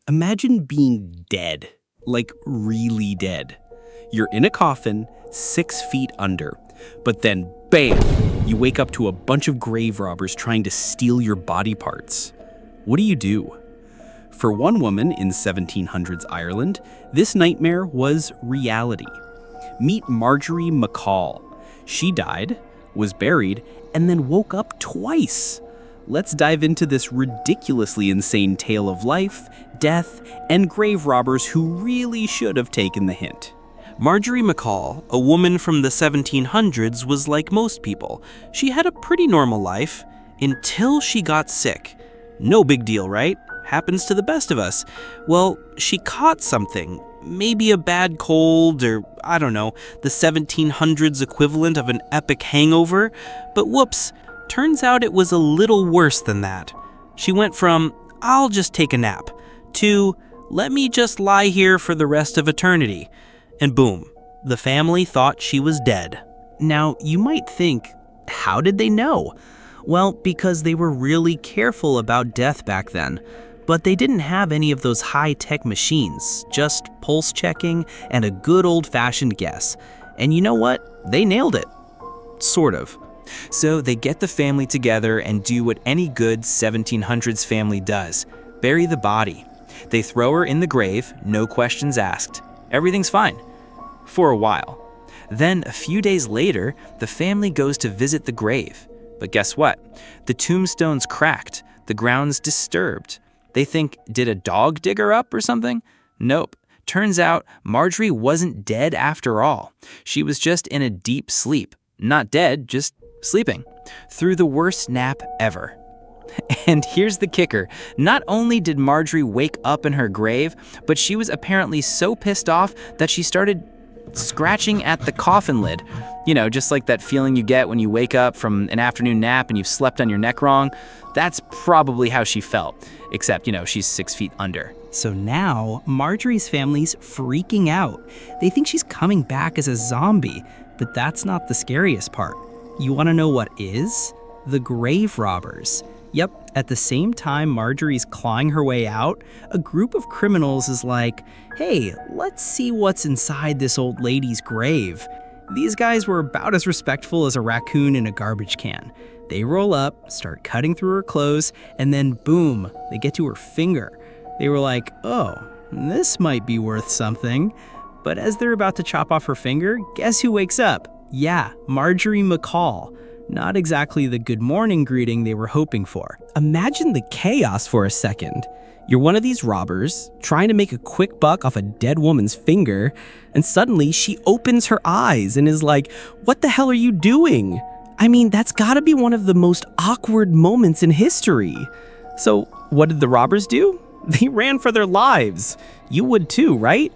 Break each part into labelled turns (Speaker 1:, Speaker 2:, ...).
Speaker 1: Imagine being dead, like really dead. You're in a coffin, 6 feet under, but then bam, you wake up to a bunch of grave robbers trying to steal your body parts. What do? For one woman in 1700s Ireland, this nightmare was reality. Meet Marjorie McCall. She died, was buried, and then woke up twice. Let's dive into this ridiculously insane tale of life, death, and grave robbers who really should have taken the hint.
Speaker 2: Marjorie McCall, a woman from the 1700s, was like most people. She had a pretty normal life until she got sick. No big deal, right? Happens to the best of us. Well, she caught something. Maybe a bad cold or, I don't know, the 1700s equivalent of an epic hangover. But whoops, turns out it was a little worse than that. She went from, I'll just take a nap, to, let me just lie here for the rest of eternity. And boom, the family thought she was dead.
Speaker 1: Now, you might think, how did they know? Well, because they were really careful about death back then. But they didn't have any of those high-tech machines, just pulse checking and a good old-fashioned guess. And you know what? They nailed it. Sort of.
Speaker 3: So they get the family together and do what any good 1700s family does: bury the body. They throw her in the grave, no questions asked. Everything's fine. For a while. Then, a few days later, the family goes to visit the grave. But guess what? The tombstone's cracked, the ground's disturbed. They think, did a dog dig her up or something? Nope. Turns out Marjorie wasn't dead after all. She was just in a deep sleep. Not dead, just sleeping. Through the worst nap ever. And here's the kicker. Not only did Marjorie wake up in her grave, but she was apparently so pissed off that she started scratching at the coffin lid. You know, just like that feeling you get when you wake up from an afternoon nap and you've slept on your neck wrong. That's probably how she felt. Except, she's 6 feet under.
Speaker 1: So now, Marjorie's family's freaking out. They think she's coming back as a zombie, but that's not the scariest part. You want to know what is? The grave robbers. Yep, at the same time Marjorie's clawing her way out, a group of criminals is like, hey, let's see what's inside this old lady's grave. These guys were about as respectful as a raccoon in a garbage can. They roll up, start cutting through her clothes, and then boom, they get to her finger. They were like, oh, this might be worth something. But as they're about to chop off her finger, guess who wakes up? Yeah, Marjorie McCall. Not exactly the good morning greeting they were hoping for. Imagine the chaos for a second. You're one of these robbers, trying to make a quick buck off a dead woman's finger, and suddenly she opens her eyes and is like, what the hell are you doing? I mean, that's gotta be one of the most awkward moments in history. So, what did the robbers do? They ran for their lives. You would too, right?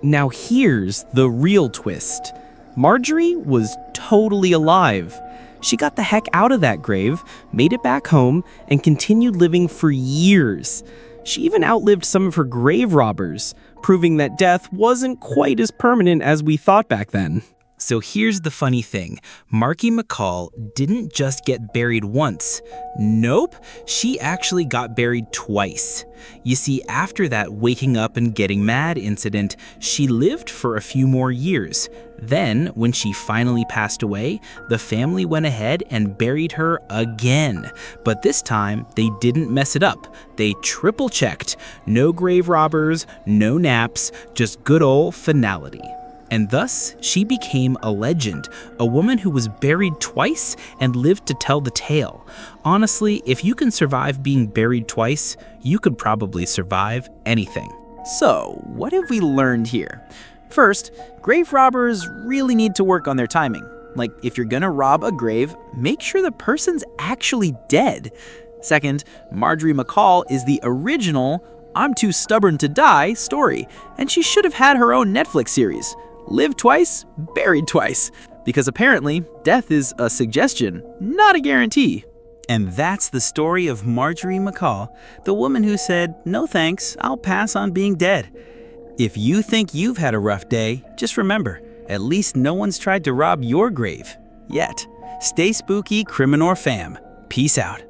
Speaker 1: Now here's the real twist. Marjorie was totally alive. She got the heck out of that grave, made it back home, and continued living for years. She even outlived some of her grave robbers, proving that death wasn't quite as permanent as we thought back then. So here's the funny thing. Marky McCall didn't just get buried once. Nope, she actually got buried twice. You see, after that waking up and getting mad incident, she lived for a few more years. Then, when she finally passed away, the family went ahead and buried her again. But this time, they didn't mess it up. They triple checked. No grave robbers, no naps, just good old finality. And thus, she became a legend, a woman who was buried twice and lived to tell the tale. Honestly, if you can survive being buried twice, you could probably survive anything.
Speaker 3: So, what have we learned here? First, grave robbers really need to work on their timing. Like, if you're gonna rob a grave, make sure the person's actually dead. Second, Marjorie McCall is the original I'm too stubborn to die story, and she should have had her own Netflix series. Live twice, buried twice. Because apparently, death is a suggestion, not a guarantee.
Speaker 2: And that's the story of Marjorie McCall, the woman who said, no thanks, I'll pass on being dead. If you think you've had a rough day, just remember, at least no one's tried to rob your grave. Yet. Stay spooky, Criminoir fam. Peace out.